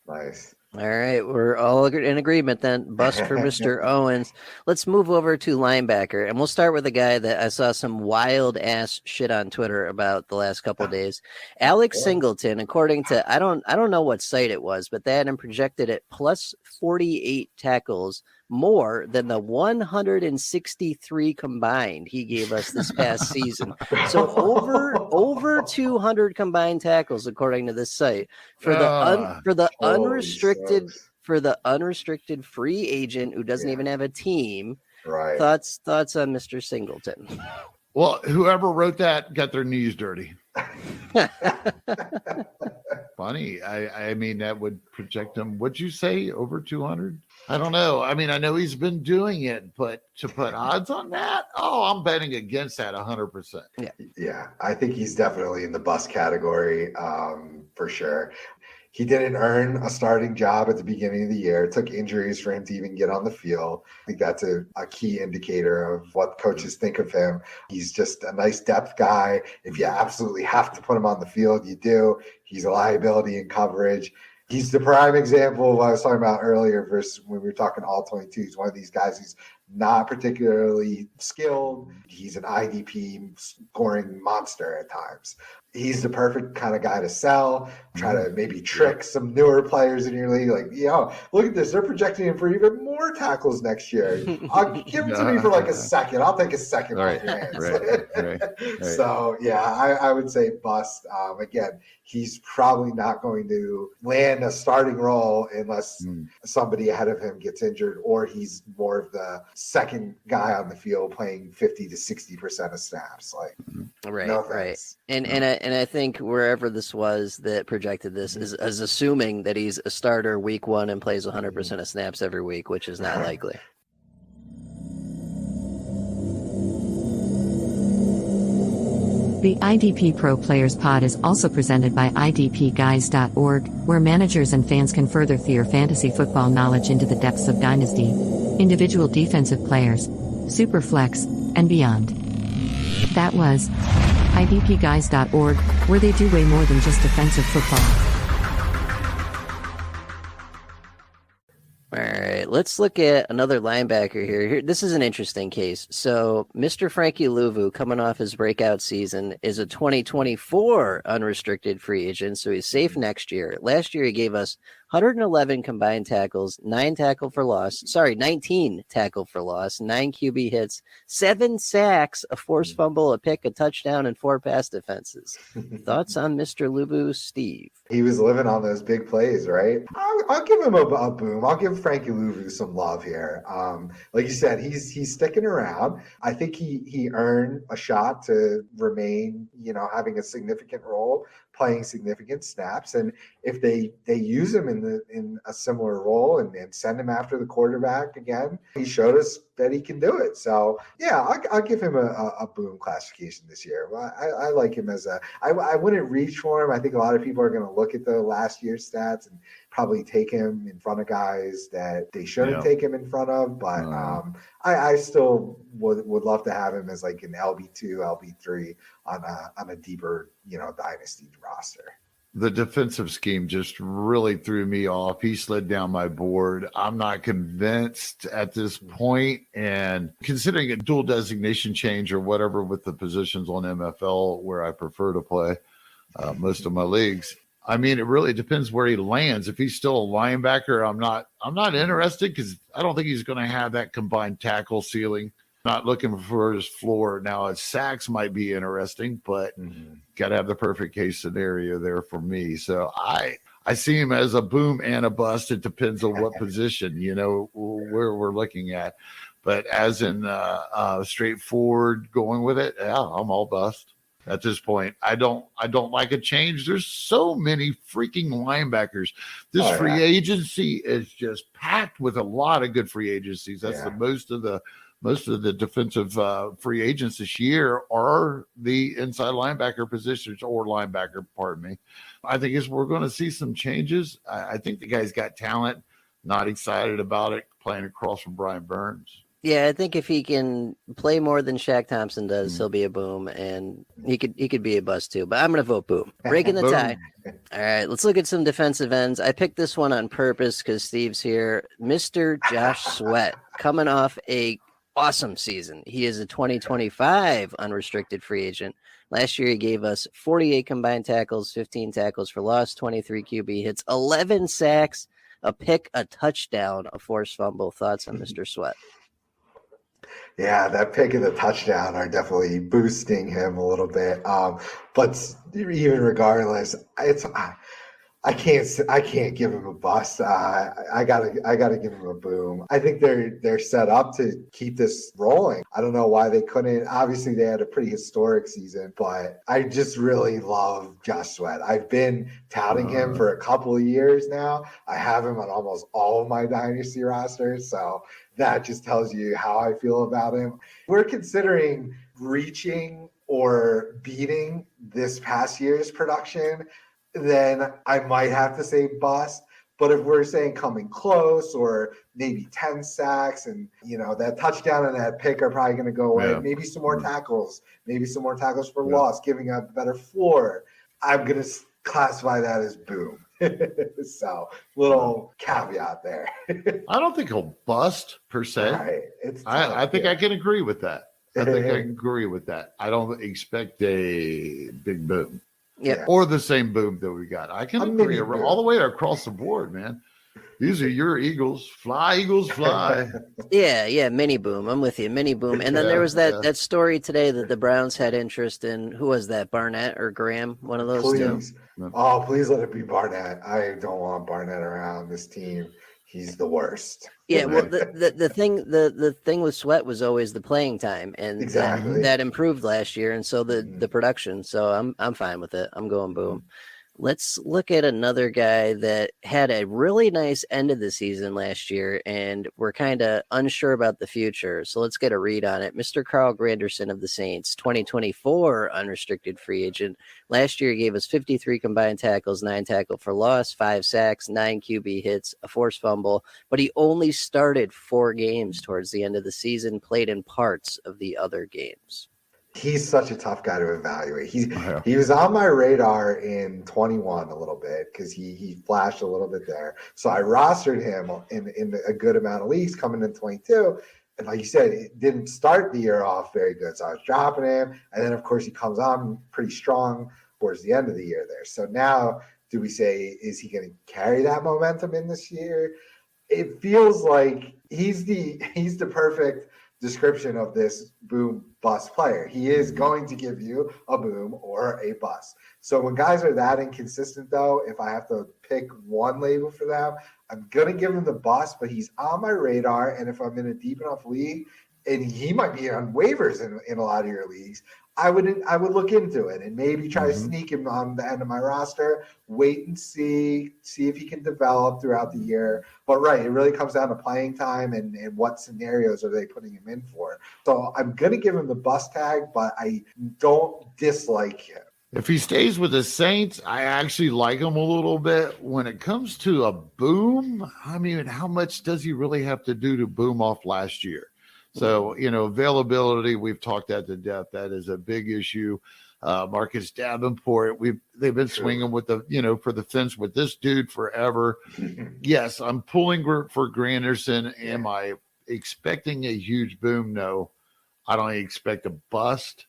Nice. All right, we're all in agreement then. Bust for Mr. Owens. Let's move over to linebacker, and we'll start with a guy that I saw some wild ass shit on Twitter about the last couple of days. Alex Singleton, according to I don't know what site it was, but they had him projected at plus 48 tackles, more than the 163 combined he gave us this past season. So over 200 combined tackles, according to this site, for the unrestricted free agent who doesn't even have a team. Right. Thoughts on Mr. Singleton? Well, whoever wrote that got their knees dirty. Funny. I mean, that would project him. What'd you say? Over 200? I don't know. I mean, I know he's been doing it, but to put odds on that, I'm betting against that 100%. Yeah. I think he's definitely in the bust category for sure. He didn't earn a starting job at the beginning of the year. It took injuries for him to even get on the field. I think that's a key indicator of what coaches think of him. He's just a nice depth guy. If you absolutely have to put him on the field, you do. He's a liability in coverage. He's the prime example of what I was talking about earlier versus when we were talking all 22. He's one of these guys who's not particularly skilled. He's an IDP scoring monster at times. He's the perfect kind of guy to sell, try to maybe trick some newer players in your league. Like, look at this. They're projecting him for even more tackles next year. Give it to me for like a second. I'll take a second off your hands. Right. So, I would say bust. Again, he's probably not going to land a starting role unless somebody ahead of him gets injured, or he's more of the second guy on the field playing 50 to 60% of snaps. Like, right. And I think wherever this was that projected this is assuming that he's a starter week 1 and plays 100% of snaps every week, which is not likely. The IDP Pro Players Pod is also presented by IDPguys.org, where managers and fans can further their fantasy football knowledge into the depths of Dynasty, individual defensive players, Superflex, and beyond. That was IDPguys.org, where they do way more than just defensive football. All right, let's look at another linebacker here. This is an interesting case. So Mr. Frankie Luvu, coming off his breakout season, is a 2024 unrestricted free agent, so he's safe next year. Last year he gave us 111 combined tackles, 19 tackle for loss, 9 QB hits, 7 sacks, a forced fumble, a pick, a touchdown, and 4 pass defenses. Thoughts on Mr. Luvu, Steve? He was living on those big plays, right? I'll give him a boom. I'll give Frankie Luvu some love here. Like you said, he's sticking around. I think he earned a shot to remain, having a significant role, playing significant snaps. And if they use him in a similar role and send him after the quarterback again, he showed us that he can do it. So I'll give him a boom classification this year. I like him as I wouldn't reach for him. I think a lot of people are going to look at the last year's stats and probably take him in front of guys that they shouldn't take him in front of. But I still would love to have him as like an LB2, LB3 on a deeper, dynasty roster. The defensive scheme just really threw me off. He slid down my board. I'm not convinced at this point. And considering a dual designation change or whatever with the positions on MFL where I prefer to play most of my leagues, I mean, it really depends where he lands. If he's still a linebacker, I'm not interested because I don't think he's going to have that combined tackle ceiling Not looking for his floor. Now, his sacks might be interesting, but got to have the perfect case scenario there for me. So I see him as a boom and a bust. It depends on what position, where we're looking at. But as in straightforward going with it, yeah, I'm all bust at this point. I don't like a change. There's so many freaking linebackers. This free agency is just packed with a lot of good free agencies. That's the most of the defensive free agents this year are the inside linebacker positions or linebacker, pardon me. I think we're going to see some changes. I think the guy's got talent, not excited about it, playing across from Brian Burns. Yeah, I think if he can play more than Shaq Thompson does, he'll be a boom, and he could be a bust too. But I'm going to vote boom. Breaking the tie. All right, let's look at some defensive ends. I picked this one on purpose because Steve's here. Mr. Josh Sweat, coming off a awesome season. He is a 2025 unrestricted free agent. Last year, he gave us 48 combined tackles, 15 tackles for loss, 23 QB hits, 11 sacks, a pick, a touchdown, a forced fumble. Thoughts on Mr. Sweat? Yeah, that pick and the touchdown are definitely boosting him a little bit. But even regardless, I can't give him a bust. I gotta give him a boom. I think they're set up to keep this rolling. I don't know why they couldn't. Obviously, they had a pretty historic season, but I just really love Josh Sweat. I've been touting him for a couple of years now. I have him on almost all of my Dynasty rosters, so that just tells you how I feel about him. We're considering reaching or beating this past year's production, then I might have to say bust. But if we're saying coming close or maybe 10 sacks and, that touchdown and that pick are probably going to go away, maybe some more tackles for loss, giving a better floor, I'm going to classify that as boom. So little caveat there. I don't think he'll bust per se. Right. I think I can agree with that. I can agree with that. I don't expect a big boom. Yeah. Or the same boom that we got. I can agree all the way across the board, man. These are your Eagles. Fly, Eagles, fly. Yeah, mini boom. I'm with you, mini boom. And then there was that story today that the Browns had interest in. Who was that, Barnett or Graham? One of those two? Oh, please let it be Barnett. I don't want Barnett around this team. He's the worst. Yeah, well, the thing with Sweat was always the playing time, and that improved last year, and so the production. So I'm fine with it. I'm going boom. Let's look at another guy that had a really nice end of the season last year, and we're kind of unsure about the future. So let's get a read on it. Mr. Carl Granderson of the Saints, 2024 unrestricted free agent. Last year, he gave us 53 combined tackles, 9 tackle for loss, 5 sacks, 9 QB hits, a forced fumble, but he only started 4 games towards the end of the season, played in parts of the other games. He's such a tough guy to evaluate. He was on my radar in 21 a little bit because he flashed a little bit there. So I rostered him in a good amount of leagues coming in 22. And like you said, it didn't start the year off very good. So I was dropping him. And then, of course, he comes on pretty strong towards the end of the year there. So now do we say, is he going to carry that momentum in this year? It feels like he's the perfect description of this boom bust player. He is going to give you a boom or a bust. So when guys are that inconsistent, though, if I have to pick one label for them, I'm going to give him the bust, but he's on my radar. And if I'm in a deep enough league, and he might be on waivers in a lot of your leagues, I would look into it and maybe try to sneak him on the end of my roster, wait and see if he can develop throughout the year. But right, it really comes down to playing time and what scenarios are they putting him in for. So I'm going to give him the bust tag, but I don't dislike him. If he stays with the Saints, I actually like him a little bit. When it comes to a boom, I mean, how much does he really have to do to boom off last year? So, availability, we've talked that to death. That is a big issue. Marcus Davenport, they've been swinging with for the fence with this dude forever. Yes, I'm pulling for Granderson. Am I expecting a huge boom? No, I don't expect a bust.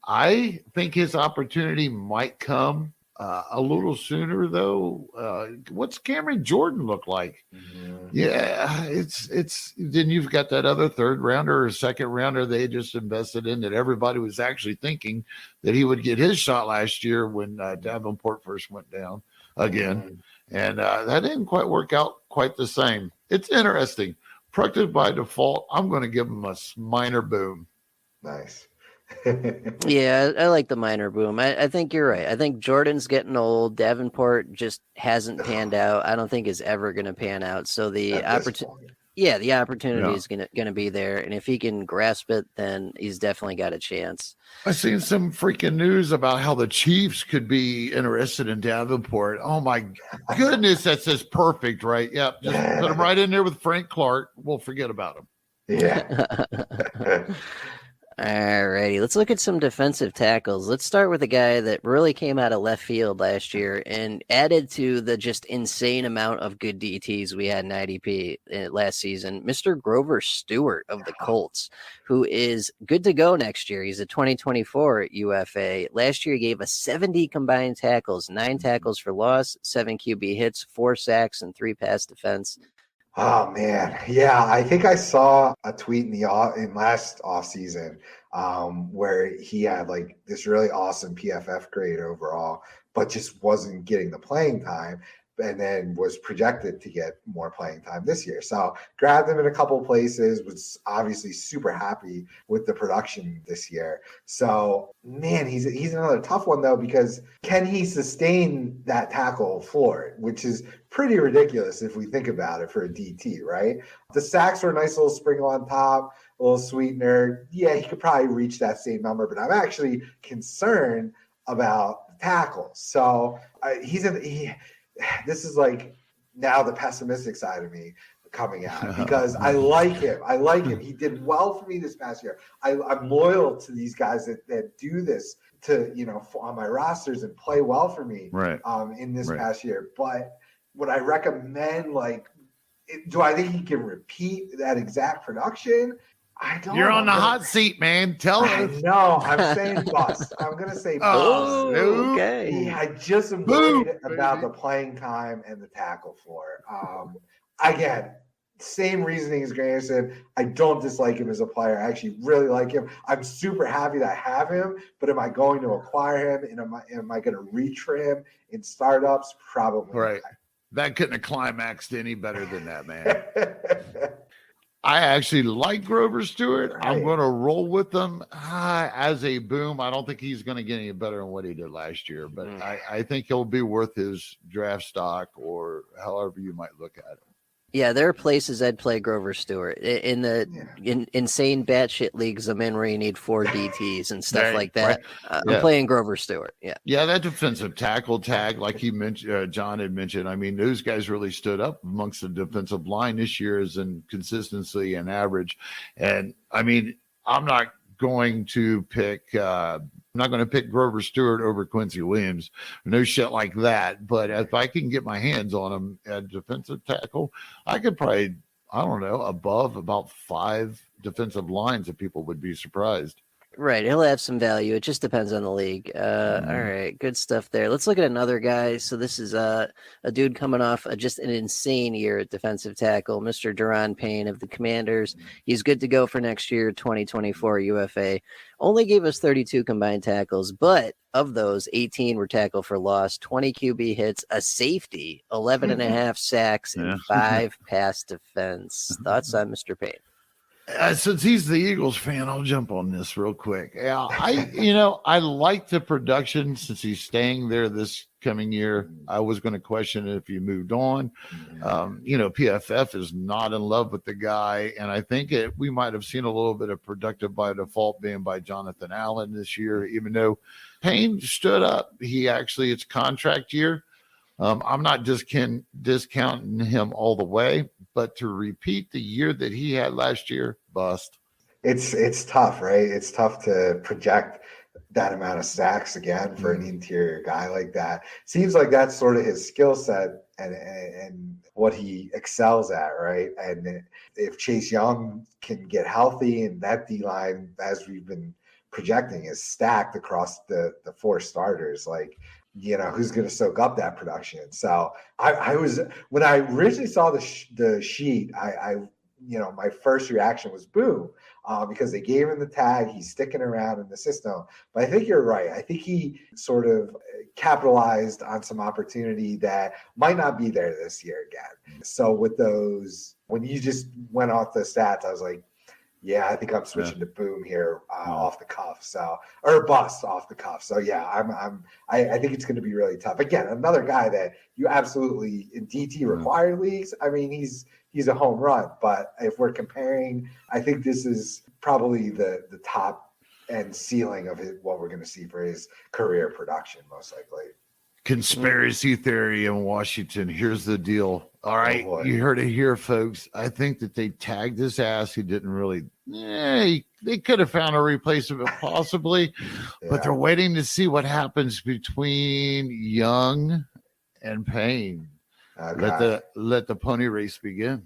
I think his opportunity might come a little sooner, though. What's Cameron Jordan look like? Mm-hmm. Yeah, it's then you've got that other third rounder or second rounder they just invested in that everybody was actually thinking that he would get his shot last year when Davenport first went down again. Mm-hmm. And that didn't quite work out quite the same. It's interesting. Productive by default, I'm going to give him a minor boom. Nice. Yeah, I like the minor boom. I think you're right. I think Jordan's getting old. Davenport just hasn't panned out. I don't think is ever going to pan out. So the opportunity, the opportunity is going to be there. And if he can grasp it, then he's definitely got a chance. I seen some freaking news about how the Chiefs could be interested in Davenport. Oh my goodness, that's just perfect, right? Yep, just put him right in there with Frank Clark. We'll forget about him. Yeah. All righty, let's look at some defensive tackles. Let's start with a guy that really came out of left field last year and added to the just insane amount of good DTs we had in IDP last season, Mr. Grover Stewart of the Colts, who is good to go next year. He's a 2024 UFA. Last year, he gave us 70 combined tackles, 9 tackles for loss, 7 QB hits, 4 sacks, and 3 pass defense. Oh man, yeah. I think I saw a tweet in last offseason where he had like this really awesome PFF grade overall, but just wasn't getting the playing time, and then was projected to get more playing time this year. So grabbed him in a couple places, was obviously super happy with the production this year. So man, he's another tough one though, because can he sustain that tackle floor, which is pretty ridiculous if we think about it for a DT, right? The sacks were a nice little sprinkle on top, a little sweetener. Yeah, he could probably reach that same number, but I'm actually concerned about the tackles. So this is like now the pessimistic side of me coming out, because I like him. He did well for me this past year. I'm loyal to these guys that do this to, on my rosters and play well for me in this past year. But would I recommend, do I think he can repeat that exact production? I don't. You're on the hot seat, man. Tell us. No, I'm saying bust. I'm going to say bust. Oh, okay. Yeah, I just am worried about the playing time and the tackle floor. Again, same reasoning as Granderson. I don't dislike him as a player. I actually really like him. I'm super happy that I have him, but am I going to acquire him? And am I going to reach for him in startups? Probably right. Not. That couldn't have climaxed any better than that, man. I actually like Grover Stewart. Right. I'm going to roll with him as a boom. I don't think he's going to get any better than what he did last year, but I think he'll be worth his draft stock, or however you might look at it. Yeah, there are places I'd play Grover Stewart in the insane batshit leagues I'm in where you need 4 DTs and stuff like that. Right. I'm playing Grover Stewart. Yeah, that defensive tackle tag, like he mentioned, John had mentioned. I mean, those guys really stood up amongst the defensive line this year as in consistency and average. And I mean, I'm not going to pick Grover Stewart over Quincy Williams. No shit like that. But if I can get my hands on him at defensive tackle, I could probably, above about 5 defensive lines that people would be surprised. Right. He'll have some value. It just depends on the league. All right. Good stuff there. Let's look at another guy. So this is a dude coming off just an insane year at defensive tackle, Mr. Duran Payne of the Commanders. He's good to go for next year, 2024 UFA. Only gave us 32 combined tackles, but of those, 18 were tackle for loss, 20 QB hits, a safety, 11 and a half sacks, and 5 pass defense. Thoughts on Mr. Payne? Since he's the Eagles fan, I'll jump on this real quick. Yeah, I like the production since he's staying there this coming year. I was going to question it if he moved on. PFF is not in love with the guy, and I think we might have seen a little bit of productive by default being by Jonathon Owens this year, even though Payne stood up. It's contract year. I'm not discounting him all the way, but to repeat the year that he had last year, bust. It's tough, right? It's tough to project that amount of sacks again for an interior guy like that. Seems like that's sort of his skill set and what he excels at, right? And if Chase Young can get healthy and that D-line, as we've been projecting, is stacked across the 4 starters, who's going to soak up that production. So I was, when I originally saw the sheet, my first reaction was boom, because they gave him the tag. He's sticking around in the system. But I think you're right. I think he sort of capitalized on some opportunity that might not be there this year again. So with those, when you just went off the stats, I was like, yeah, I think I'm switching to boom here off the cuff. So, or bust off the cuff. So yeah, I think it's going to be really tough. Again, another guy that you absolutely in DT required leagues. I mean, he's a home run, but if we're comparing, I think this is probably the top end ceiling of what we're going to see for his career production, most likely. Conspiracy theory in Washington. Here's the deal. All right, you heard it here, folks. I think that they tagged his ass. He didn't really. They could have found a replacement possibly, but they're waiting to see what happens between Young and Payne. Okay. Let the pony race begin.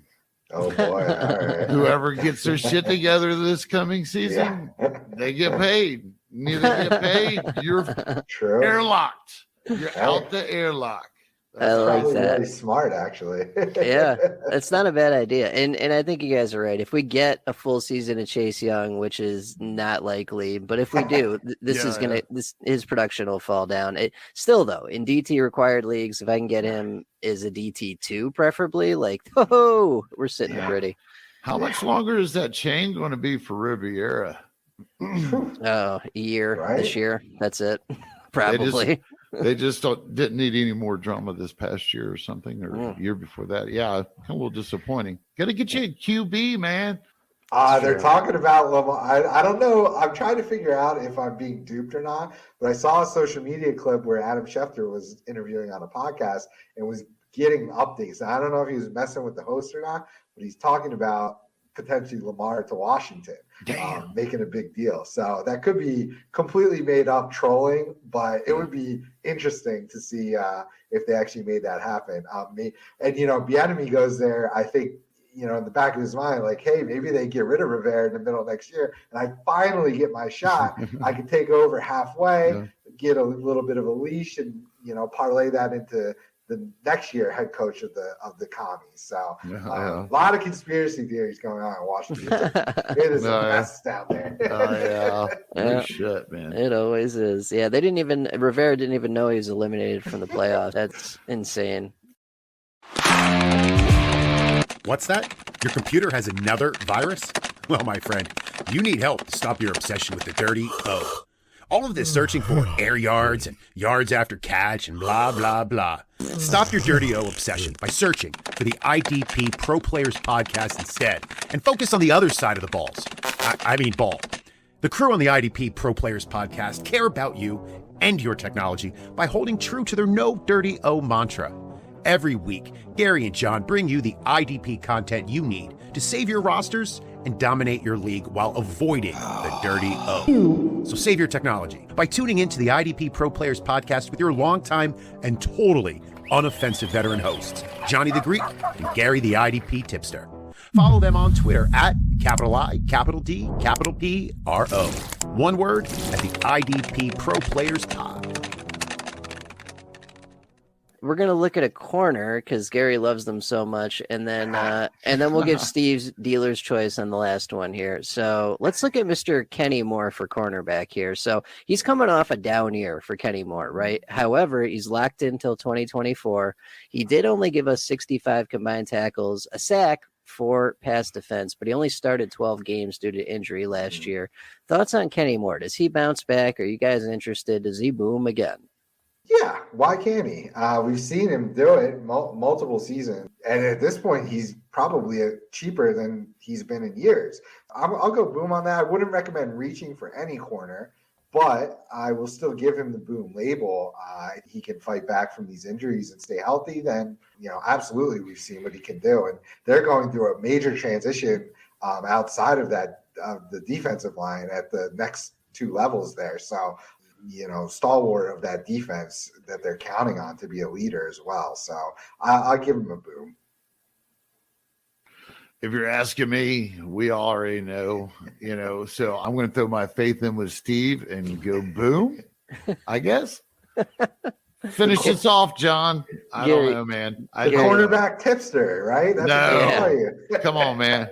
Oh boy! All right. Whoever gets their shit together this coming season, they get paid. Neither get paid. You're airlocked. You're out the airlock. I like that. Really smart, actually. Yeah, it's not a bad idea, and I think you guys are right. If we get a full season of Chase Young, which is not likely, but if we do, his production will fall down. Still though, in DT required leagues, if I can get him as a DT2, preferably, we're sitting pretty. How much longer is that chain going to be for Riviera? A year this year. That's it. Probably. They just didn't need any more drama this past year or something, or year before that. Yeah, a little disappointing. Got to get you a QB, man. They're talking about Lamar. I don't know. I'm trying to figure out if I'm being duped or not, but I saw a social media clip where Adam Schefter was interviewing on a podcast and was getting updates. Now, I don't know if he was messing with the host or not, but he's talking about potentially Lamar to Washington, making a big deal. So that could be completely made up trolling, but it would be interesting to see if they actually made that happen. Bieniemy goes there, I think, in the back of his mind, like, hey, maybe they get rid of Rivera in the middle of next year, and I finally get my shot. I can take over halfway, get a little bit of a leash, and parlay that into the next year head coach of the commies. So a lot of conspiracy theories going on in Washington. It is a mess down there. Shit, man. It always is. Yeah, Rivera didn't even know he was eliminated from the playoffs. That's insane. What's that? Your computer has another virus? Well, my friend, you need help to stop your obsession with the dirty O. All of this searching for air yards and yards after catch and blah, blah, blah. Stop your dirty O obsession by searching for the IDP Pro Players Podcast instead and focus on the other side of the balls. I mean ball. The crew on the IDP Pro Players Podcast care about you and your technology by holding true to their no dirty O mantra. Every week, Gary and John bring you the IDP content you need to save your rosters and dominate your league while avoiding the dirty O. So save your technology by tuning into the IDP Pro Players Podcast with your longtime and totally unoffensive veteran hosts, Johnny the Greek and Gary the IDP Tipster. Follow them on Twitter at @IDPRO. One word at the IDP Pro Players Pod. We're gonna look at a corner because Gary loves them so much, and then we'll give Steve's dealer's choice on the last one here. So let's look at Mr. Kenny Moore for cornerback here. So he's coming off a down year for Kenny Moore, right? However, he's locked in until 2024. He did only give us 65 combined tackles, a sack, 4 pass defense, but he only started 12 games due to injury last year. Thoughts on Kenny Moore? Does he bounce back? Are you guys interested? Does he boom again? Yeah, why can't he? We've seen him do it multiple seasons, and at this point, he's probably cheaper than he's been in years. I'll go boom on that. I wouldn't recommend reaching for any corner, but I will still give him the boom label. He can fight back from these injuries and stay healthy. Then, absolutely, we've seen what he can do, and they're going through a major transition outside of that the defensive line at the next 2 levels there. So, stalwart of that defense that they're counting on to be a leader as well. So I'll give him a boom. If you're asking me, we already know, so I'm going to throw my faith in with Steve and go boom, I guess. Finish this off, John. I don't know, man. The cornerback tipster, right? That's what they call you. Come on, man.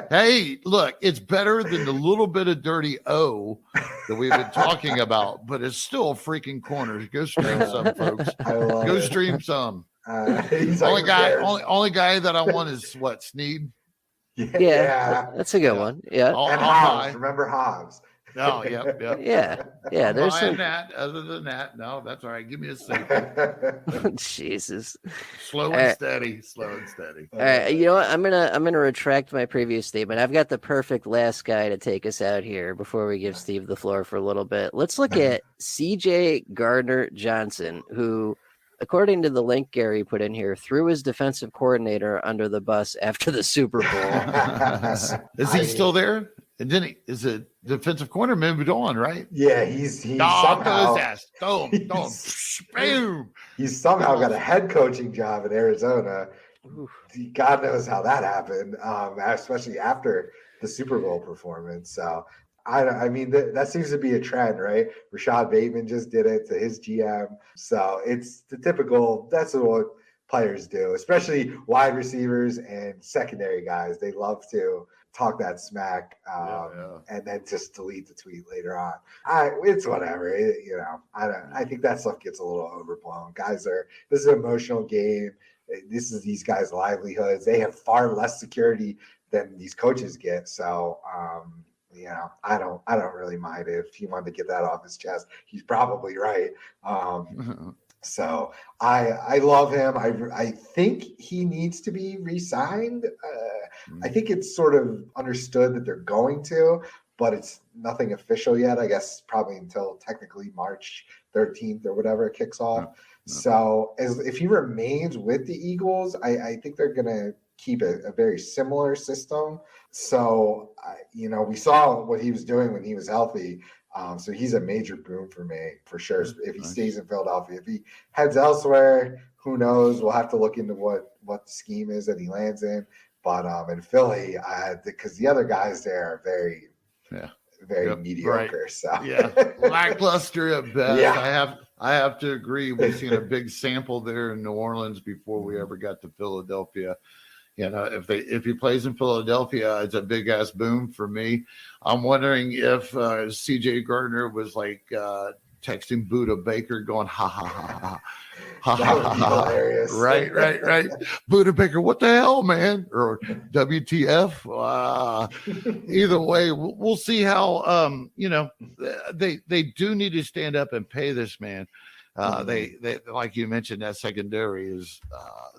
Hey, look, it's better than the little bit of dirty O that we've been talking about, but it's still freaking corners. Go stream some, folks. Go stream some. Only guy that I want is what, Sneed? Yeah, that's a good one. Yeah, and Hobbs. Remember Hobbs? Oh, yep. Yeah. There's some that. Other than that, no, that's all right. Give me a second. Jesus. Slow and steady. All right, you know what? I'm gonna retract my previous statement. I've got the perfect last guy to take us out here before we give Steve the floor for a little bit. Let's look at CJ Gardner Johnson, who, according to the link Gary put in here, threw his defensive coordinator under the bus after the Super Bowl. Is he still there? And then is a defensive corner moved on, right? Yeah, he's somehow boom. He's somehow got a head coaching job in Arizona. God knows how that happened, especially after the Super Bowl performance. So I mean that seems to be a trend, right? Rashad Bateman just did it to his GM. So it's the typical. That's what players do, especially wide receivers and secondary guys. They love to talk that smack and then just delete the tweet later on. It's whatever. I think that stuff gets a little overblown. This is an emotional game. This is these guys' livelihoods. They have far less security than these coaches get. So I don't really mind if he wanted to get that off his chest. He's probably right. So I love him. I think he needs to be re-signed. I think it's sort of understood that they're going to, but it's nothing official yet. I guess probably until technically March 13th or whatever it kicks off. So if he remains with the Eagles, I think they're going to keep a very similar system. So, we saw what he was doing when he was healthy. So he's a major boom for me, for sure. If he stays in Philadelphia, if he heads elsewhere, who knows? We'll have to look into what the scheme is that he lands in. But in Philly, because the other guys there are very mediocre. Right. So lackluster at best. Yeah. I have to agree. We've seen a big sample there in New Orleans before we ever got to Philadelphia. If he plays in Philadelphia, it's a big ass boom for me. I'm wondering if CJ Gardner was like texting Buda Baker, going ha ha ha ha. That would be hilarious. Right. Buda Baker, what the hell, man? Or WTF? Either way, we'll see how. They do need to stand up and pay this man. They like you mentioned, that secondary is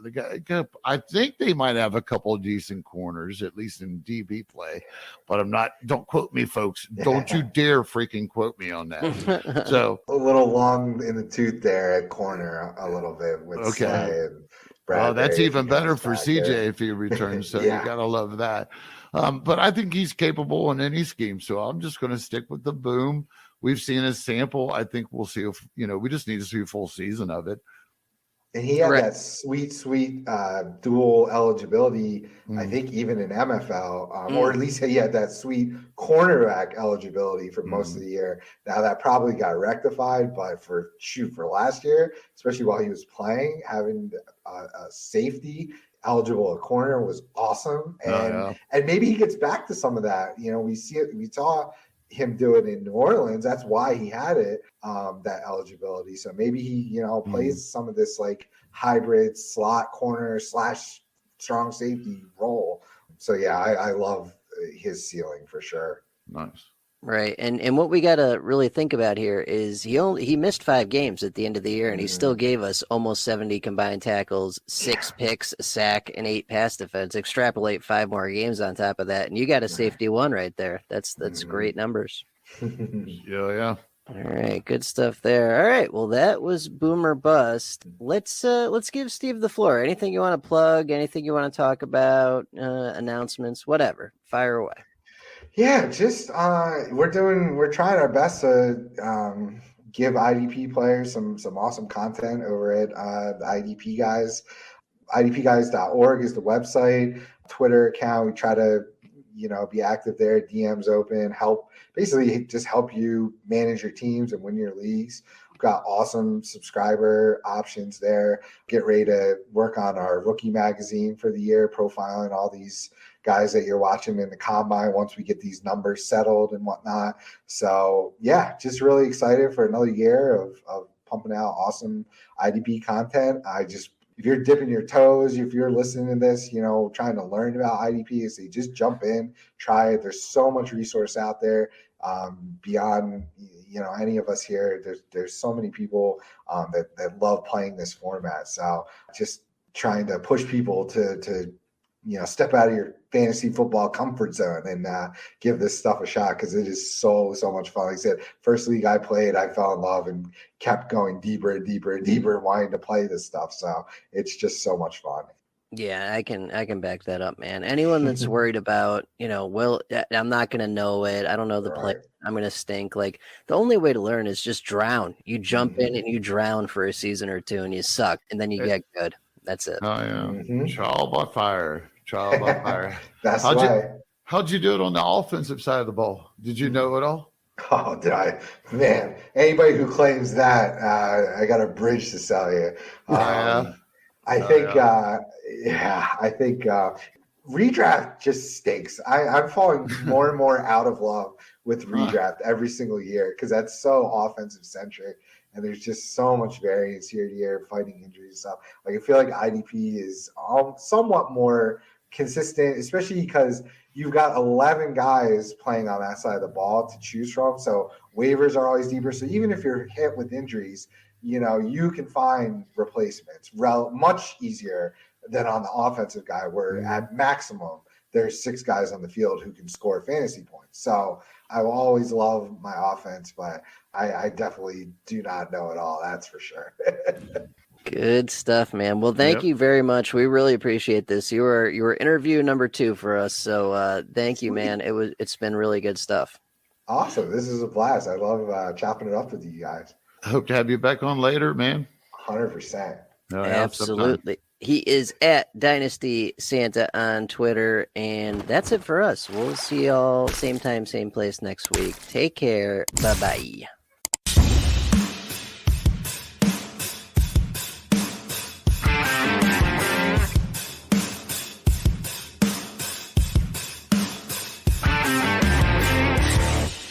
the guy. I think they might have a couple of decent corners, at least in DB play, but I'm not. Don't quote me, folks. Don't you dare freaking quote me on that. So a little long in the tooth there at corner, a little bit with Slay and Bradbury. Well, that's even better for CJ if he returns. So you gotta love that. But I think he's capable in any scheme. So I'm just going to stick with the boom. We've seen a sample. I think we'll see if, we just need to see a full season of it. And he had that sweet dual eligibility, I think even in MFL, or at least he had that sweet cornerback eligibility for most of the year. Now that probably got rectified, but for last year, especially while he was playing, having a safety eligible at corner was awesome. And maybe he gets back to some of that. We saw him do it in New Orleans. That's why he had it, that eligibility. So maybe he, plays some of this like hybrid slot corner / strong safety role. So I love his ceiling for sure. Nice. Right. And what we got to really think about here is he missed 5 games at the end of the year, and he still gave us almost 70 combined tackles, 6 picks, a sack, and 8 pass defense. Extrapolate 5 more games on top of that, and you got a safety 1 right there. That's great numbers. Yeah. All right, good stuff there. All right, well, that was Boomer Bust. Let's give Steve the floor. Anything you want to plug? Anything you want to talk about? Announcements? Whatever. Fire away. Yeah, just we're trying our best to give IDP players some awesome content over at the IDP guys. IDPguys.org is the website, Twitter account. We try to be active there, DMs open, help you manage your teams and win your leagues. got awesome subscriber options there. Get ready to work on our rookie magazine for the year, profiling all these guys that you're watching in the combine once we get these numbers settled and whatnot. So yeah, just really excited for another year of pumping out awesome IDP content. If you're dipping your toes, if you're listening to this, trying to learn about IDP, so you just jump in, try it. There's so much resource out there beyond, any of us here. There's so many people that love playing this format. So just trying to push people to step out of your fantasy football comfort zone and give this stuff a shot, because it is so much fun. Like I said, first league I played, I fell in love and kept going deeper and deeper and deeper, wanting to play this stuff. So it's just so much fun. Yeah, I can back that up, man. Anyone that's worried about, I'm not going to know it, I don't know the play, I'm going to stink. Like, the only way to learn is just drown. You jump in and you drown for a season or two and you suck, and then you get good. That's it. Oh, yeah. Trial by fire. That's How'd you do it on the offensive side of the ball? Did you know it all? Oh, did I? Man, anybody who claims that, I got a bridge to sell you. I think redraft just stinks. I'm falling more and more out of love with redraft every single year, because that's so offensive centric. And there's just so much variance year to year, fighting injuries and stuff. Like, I feel like IDP is somewhat more consistent, especially because you've got 11 guys playing on that side of the ball to choose from. So waivers are always deeper. So even if you're hit with injuries, you can find replacements much easier than on the offensive guy, where at maximum there's 6 guys on the field who can score fantasy points. So I will always love my offense, but I definitely do not know it all. That's for sure. Good stuff, man. Well, thank you very much. We really appreciate this. You were interview number 2 for us. So thank you, man. It's been really good stuff. Awesome. This is a blast. I love chopping it up with you guys. I hope to have you back on later, man. 100%. No, absolutely. He is at Dynasty Santa on Twitter. And that's it for us. We'll see y'all same time, same place next week. Take care. Bye-bye.